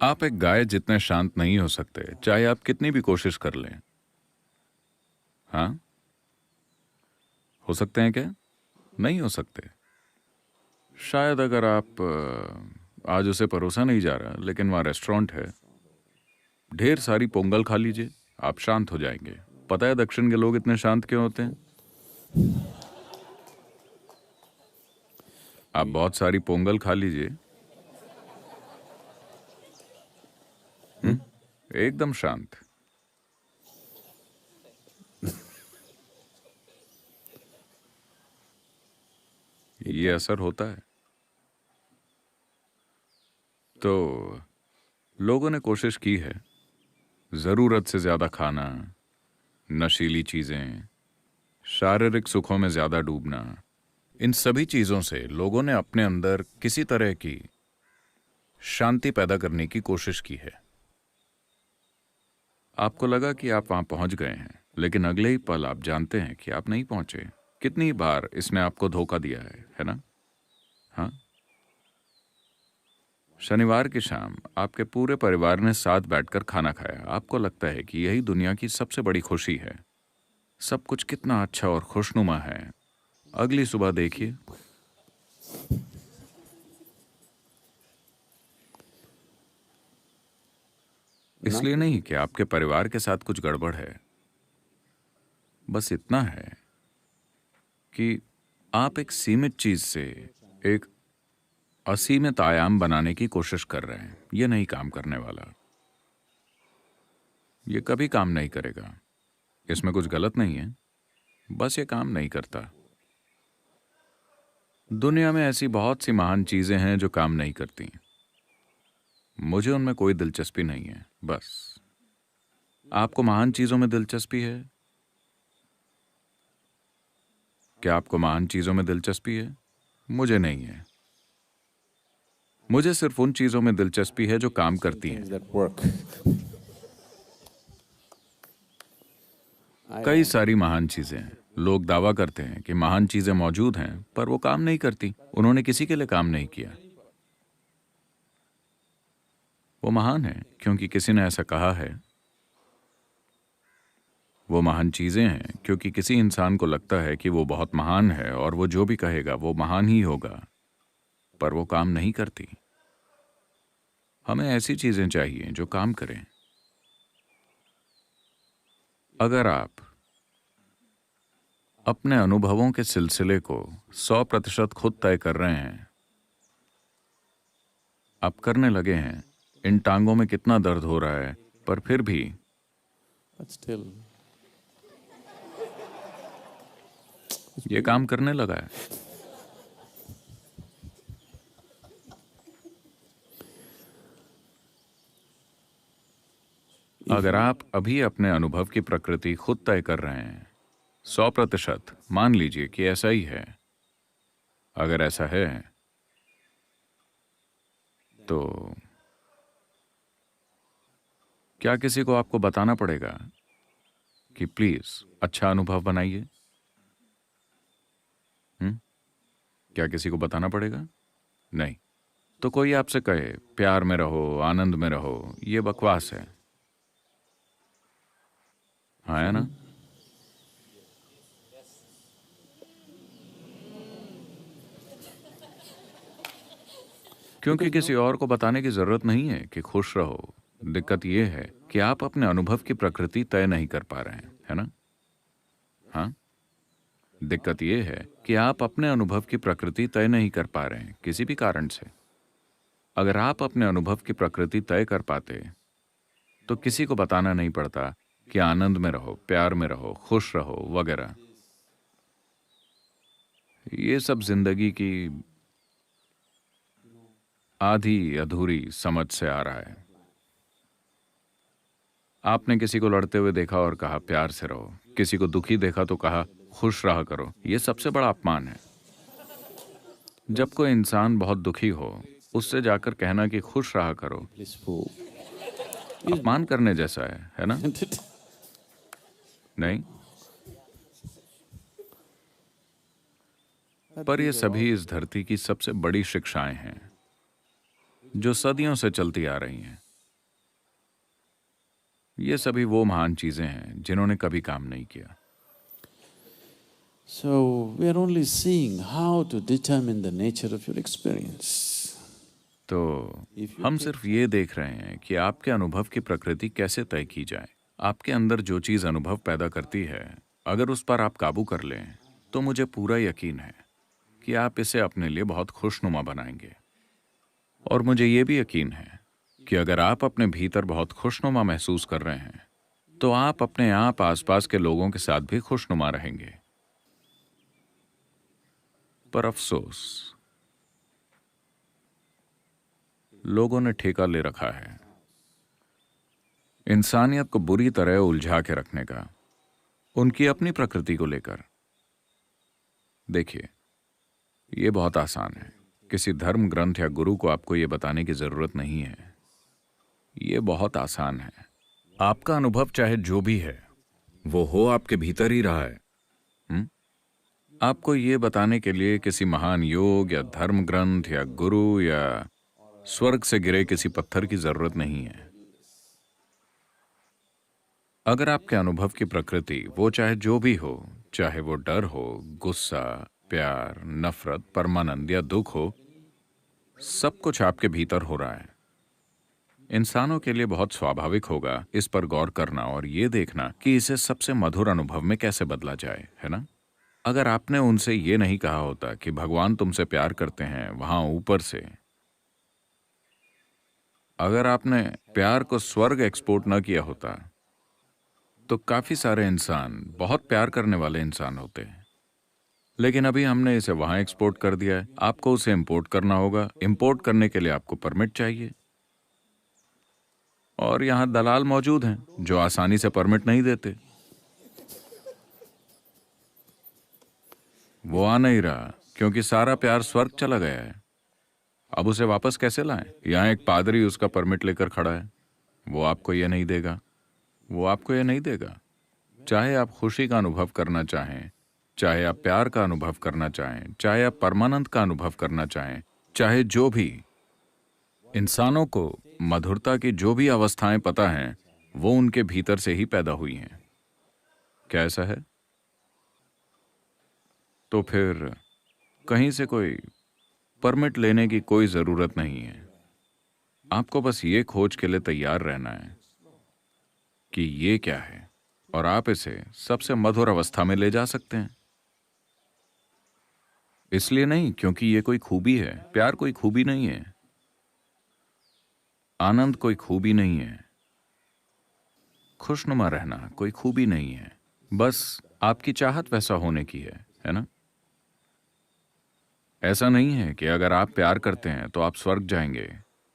आप एक गाय जितने शांत नहीं हो सकते, चाहे आप कितनी भी कोशिश कर लें। हाँ, हो सकते हैं क्या? नहीं हो सकते। शायद अगर आप आज उसे परोसा नहीं जा रहा, लेकिन वहाँ रेस्टोरेंट है, ढेर सारी पोंगल खा लीजिए, आप शांत हो जाएंगे। पता है दक्षिण के लोग इतने शांत क्यों होते हैं? आप बहुत सारी पोंगल खा लीजिए, एकदम शांत। ये असर होता है। तो लोगों ने कोशिश की है, जरूरत से ज्यादा खाना, नशीली चीजें, शारीरिक सुखों में ज्यादा डूबना, इन सभी चीजों से लोगों ने अपने अंदर किसी तरह की शांति पैदा करने की कोशिश की है। आपको लगा कि आप वहां पहुंच गए हैं, लेकिन अगले ही पल आप जानते हैं कि आप नहीं पहुंचे। कितनी बार इसने आपको धोखा दिया है ना? हाँ। शनिवार की शाम आपके पूरे परिवार ने साथ बैठकर खाना खाया। आपको लगता है कि यही दुनिया की सबसे बड़ी खुशी है। सब कुछ कितना अच्छा और खुशनुमा है। अगली सुबह देखिए, इसलिए नहीं कि आपके परिवार के साथ कुछ गड़बड़ है, बस इतना है कि आप एक सीमित चीज से एक असीमित आयाम बनाने की कोशिश कर रहे हैं। यह नहीं काम करने वाला। यह कभी काम नहीं करेगा। इसमें कुछ गलत नहीं है, बस ये काम नहीं करता। दुनिया में ऐसी बहुत सी महान चीजें हैं जो काम नहीं करती। मुझे उनमें कोई दिलचस्पी नहीं है। बस आपको महान चीजों में दिलचस्पी है? क्या आपको महान चीजों में दिलचस्पी है? मुझे नहीं है। मुझे सिर्फ उन चीजों में दिलचस्पी है जो काम करती हैं। कई सारी महान चीजें हैं। लोग दावा करते हैं कि महान चीजें मौजूद हैं, पर वो काम नहीं करती। उन्होंने किसी के लिए काम नहीं किया। वो महान है क्योंकि किसी ने ऐसा कहा है। वो महान चीजें हैं क्योंकि किसी इंसान को लगता है कि वो बहुत महान है और वो जो भी कहेगा वो महान ही होगा, पर वो काम नहीं करती। हमें ऐसी चीजें चाहिए जो काम करें। अगर आप अपने अनुभवों के सिलसिले को 100% खुद तय कर रहे हैं, आप करने लगे हैं, इन टांगों में कितना दर्द हो रहा है, पर फिर भी ये काम करने लगा है। अगर आप अभी अपने अनुभव की प्रकृति खुद तय कर रहे हैं, 100% मान लीजिए कि ऐसा ही है। अगर ऐसा है तो क्या किसी को आपको बताना पड़ेगा कि प्लीज अच्छा अनुभव बनाइए? क्या किसी को बताना पड़ेगा? नहीं। तो कोई आपसे कहे प्यार में रहो, आनंद में रहो, ये बकवास है। हाँ, है ना? क्योंकि किसी और को बताने की जरूरत नहीं है कि खुश रहो। दिक्कत यह है कि आप अपने अनुभव की प्रकृति तय नहीं कर पा रहे हैं, है ना? हाँ। दिक्कत यह है कि आप अपने अनुभव की प्रकृति तय नहीं कर पा रहे हैं किसी भी कारण से। अगर आप अपने अनुभव की प्रकृति तय कर पाते तो किसी को बताना नहीं पड़ता कि आनंद में रहो, प्यार में रहो, खुश रहो वगैरह। ये सब जिंदगी की आधी अधूरी समझ से आ रहा है। आपने किसी को लड़ते हुए देखा और कहा प्यार से रहो, किसी को दुखी देखा तो कहा खुश रहा करो। यह सबसे बड़ा अपमान है। जब कोई इंसान बहुत दुखी हो, उससे जाकर कहना कि खुश रहा करो, अपमान करने जैसा है ना? नहीं। पर ये सभी इस धरती की सबसे बड़ी शिक्षाएं हैं जो सदियों से चलती आ रही हैं। ये सभी वो महान चीजें हैं जिन्होंने कभी काम नहीं किया। So we are only seeing how to determine the nature of your experience. तो हम सिर्फ ये देख रहे हैं कि आपके अनुभव की प्रकृति कैसे तय की जाए। आपके अंदर जो चीज अनुभव पैदा करती है, अगर उस पर आप काबू कर लें तो मुझे पूरा यकीन है कि आप इसे अपने लिए बहुत खुशनुमा बनाएंगे। और मुझे ये भी यकीन है कि अगर आप अपने भीतर बहुत खुशनुमा महसूस कर रहे हैं तो आप अपने आप आसपास के लोगों के साथ भी खुशनुमा रहेंगे। पर अफसोस, लोगों ने ठेका ले रखा है इंसानियत को बुरी तरह उलझा के रखने का, उनकी अपनी प्रकृति को लेकर। देखिए, यह बहुत आसान है। किसी धर्म ग्रंथ या गुरु को आपको यह बताने की जरूरत नहीं है। यह बहुत आसान है। आपका अनुभव चाहे जो भी है, वो हो आपके भीतर ही रहा है। आपको यह बताने के लिए किसी महान योग या धर्म ग्रंथ या गुरु या स्वर्ग से गिरे किसी पत्थर की जरूरत नहीं है। अगर आपके अनुभव की प्रकृति, वो चाहे जो भी हो, चाहे वो डर हो, गुस्सा, प्यार, नफरत, परमानंद या दुख हो, सब कुछ आपके भीतर हो रहा है। इंसानों के लिए बहुत स्वाभाविक होगा इस पर गौर करना और ये देखना कि इसे सबसे मधुर अनुभव में कैसे बदला जाए, है ना? अगर आपने उनसे ये नहीं कहा होता कि भगवान तुमसे प्यार करते हैं वहां ऊपर से, अगर आपने प्यार को स्वर्ग एक्सपोर्ट न किया होता, तो काफी सारे इंसान बहुत प्यार करने वाले इंसान होते हैं। लेकिन अभी हमने इसे वहां एक्सपोर्ट कर दिया है। आपको उसे इंपोर्ट करना होगा। इंपोर्ट करने के लिए आपको परमिट चाहिए, और यहां दलाल मौजूद हैं जो आसानी से परमिट नहीं देते। वो आ नहीं रहा क्योंकि सारा प्यार स्वर्ग चला गया है। अब उसे वापस कैसे लाएं? यहां एक पादरी उसका परमिट लेकर खड़ा है। वो आपको यह नहीं देगा। वो आपको यह नहीं देगा। चाहे आप खुशी का अनुभव करना चाहें, चाहे आप प्यार का अनुभव करना चाहें, चाहे आप परमानंद का अनुभव करना चाहें, चाहे जो भी, इंसानों को मधुरता की जो भी अवस्थाएं पता हैं, वो उनके भीतर से ही पैदा हुई हैं। क्या ऐसा है? तो फिर कहीं से कोई परमिट लेने की कोई जरूरत नहीं है। आपको बस ये खोज के लिए तैयार रहना है कि ये क्या है, और आप इसे सबसे मधुर अवस्था में ले जा सकते हैं। इसलिए नहीं क्योंकि ये कोई खूबी है। प्यार कोई खूबी नहीं है। आनंद कोई खूबी नहीं है। खुशनुमा रहना कोई खूबी नहीं है। बस आपकी चाहत वैसा होने की है ना? ऐसा नहीं है कि अगर आप प्यार करते हैं तो आप स्वर्ग जाएंगे,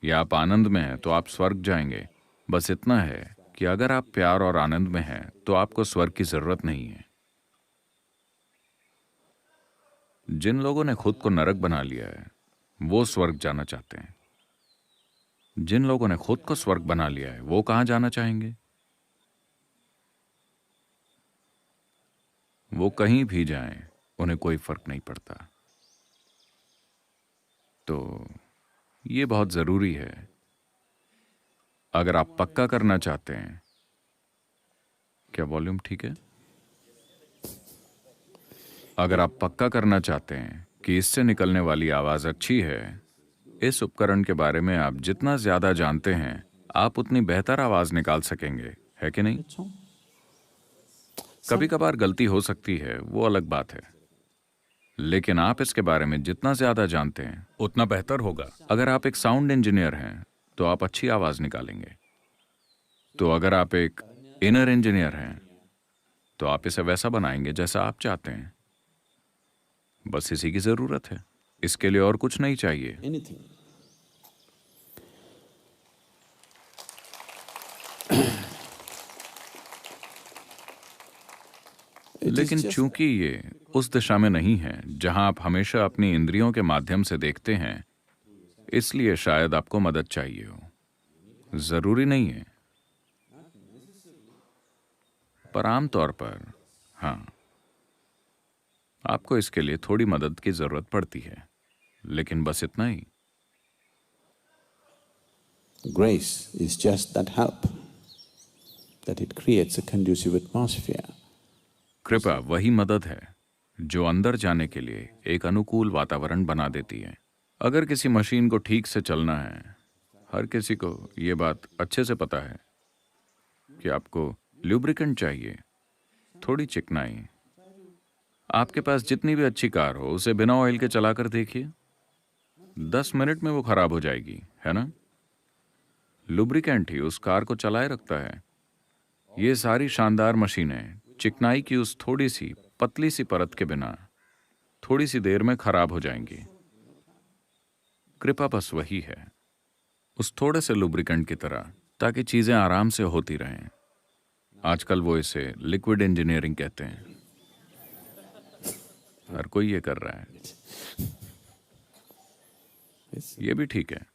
या आप आनंद में हैं तो आप स्वर्ग जाएंगे। बस इतना है कि अगर आप प्यार और आनंद में हैं तो आपको स्वर्ग की जरूरत नहीं है। जिन लोगों ने खुद को नरक बना लिया है, वो स्वर्ग जाना चाहते हैं। जिन लोगों ने खुद को स्वर्ग बना लिया है, वो कहां जाना चाहेंगे? वो कहीं भी जाएं, उन्हें कोई फर्क नहीं पड़ता। तो ये बहुत जरूरी है। अगर आप पक्का करना चाहते हैं, क्या वॉल्यूम ठीक है? अगर आप पक्का करना चाहते हैं कि इससे निकलने वाली आवाज अच्छी है, इस उपकरण के बारे में आप जितना ज्यादा जानते हैं, आप उतनी बेहतर आवाज निकाल सकेंगे, है कि नहीं? कभी कभार गलती हो सकती है, वो अलग बात है, लेकिन आप इसके बारे में जितना ज्यादा जानते हैं उतना बेहतर होगा। अगर आप एक साउंड इंजीनियर हैं तो आप अच्छी आवाज निकालेंगे। तो अगर आप एक इनर इंजीनियर हैं तो आप इसे वैसा बनाएंगे जैसा आप चाहते हैं। बस इसी की जरूरत है। इसके लिए और कुछ नहीं चाहिए। Anything. लेकिन चूंकि ये उस दिशा में नहीं है जहां आप हमेशा अपनी इंद्रियों के माध्यम से देखते हैं, इसलिए शायद आपको मदद चाहिए हो। जरूरी नहीं है, पर आमतौर पर हाँ, आपको इसके लिए थोड़ी मदद की जरूरत पड़ती है, लेकिन बस इतना ही। Grace is just that help. that it creates a conducive atmosphere. कृपा वही मदद है जो अंदर जाने के लिए एक अनुकूल वातावरण बना देती है। अगर किसी मशीन को ठीक से चलना है, हर किसी को ये बात अच्छे से पता है कि आपको लुब्रिकेंट चाहिए, थोड़ी चिकनाई। आपके पास जितनी भी अच्छी कार हो, उसे बिना ऑयल के चलाकर देखिए, 10 मिनट में वो खराब हो जाएगी, है ना? लुब्रिकेंट ही उस कार को चलाए रखता है। ये सारी शानदार मशीनें चिकनाई की उस थोड़ी सी पतली सी परत के बिना थोड़ी सी देर में खराब हो जाएंगी। कृपा बस वही है, उस थोड़े से लुब्रिकेंट की तरह, ताकि चीजें आराम से होती रहें। आजकल वो इसे लिक्विड इंजीनियरिंग कहते हैं। हर कोई ये कर रहा है। ये भी ठीक है,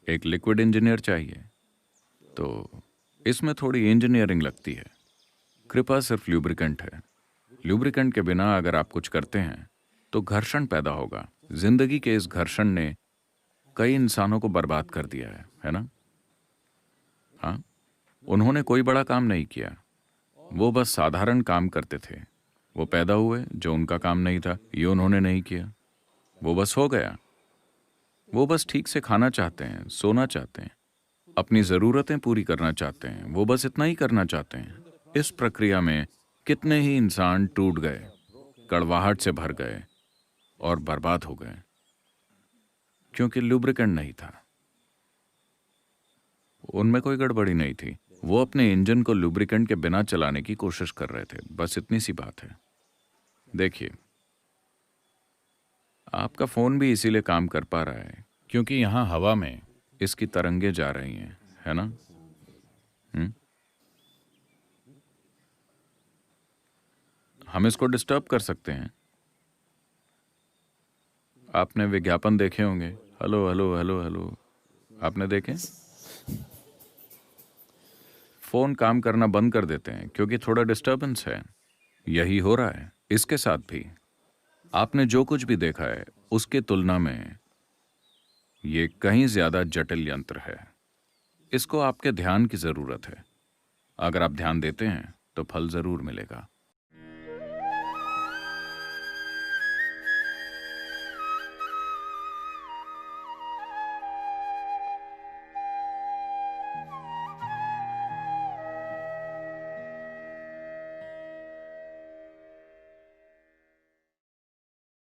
एक लिक्विड इंजीनियर चाहिए, तो इसमें थोड़ी इंजीनियरिंग लगती है। कृपा सिर्फ लुब्रिकेंट है। लुब्रिकेंट के बिना अगर आप कुछ करते हैं तो घर्षण पैदा होगा। जिंदगी के इस घर्षण ने कई इंसानों को बर्बाद कर दिया है ना? हाँ, उन्होंने कोई बड़ा काम नहीं किया, वो बस साधारण काम करते थे। वो पैदा हुए, जो उनका काम नहीं था ये उन्होंने नहीं किया, वो बस हो गया। वो बस ठीक से खाना चाहते हैं, सोना चाहते हैं, अपनी जरूरतें पूरी करना चाहते हैं, वो बस इतना ही करना चाहते हैं। इस प्रक्रिया में कितने ही इंसान टूट गए, कड़वाहट से भर गए और बर्बाद हो गए, क्योंकि लुब्रिकेंट नहीं था। उनमें कोई गड़बड़ी नहीं थी, वो अपने इंजन को लुब्रिकेंट के बिना चलाने की कोशिश कर रहे थे, बस इतनी सी बात है। देखिए, आपका फोन भी इसीलिए काम कर पा रहा है क्योंकि यहां हवा में इसकी तरंगे जा रही हैं, है ना? हम इसको डिस्टर्ब कर सकते हैं। आपने विज्ञापन देखे होंगे, हेलो हेलो हेलो हेलो, आपने देखे? फोन काम करना बंद कर देते हैं क्योंकि थोड़ा डिस्टर्बेंस है। यही हो रहा है इसके साथ भी। आपने जो कुछ भी देखा है उसके तुलना में ये कहीं ज्यादा जटिल यंत्र है। इसको आपके ध्यान की जरूरत है। अगर आप ध्यान देते हैं तो फल जरूर मिलेगा।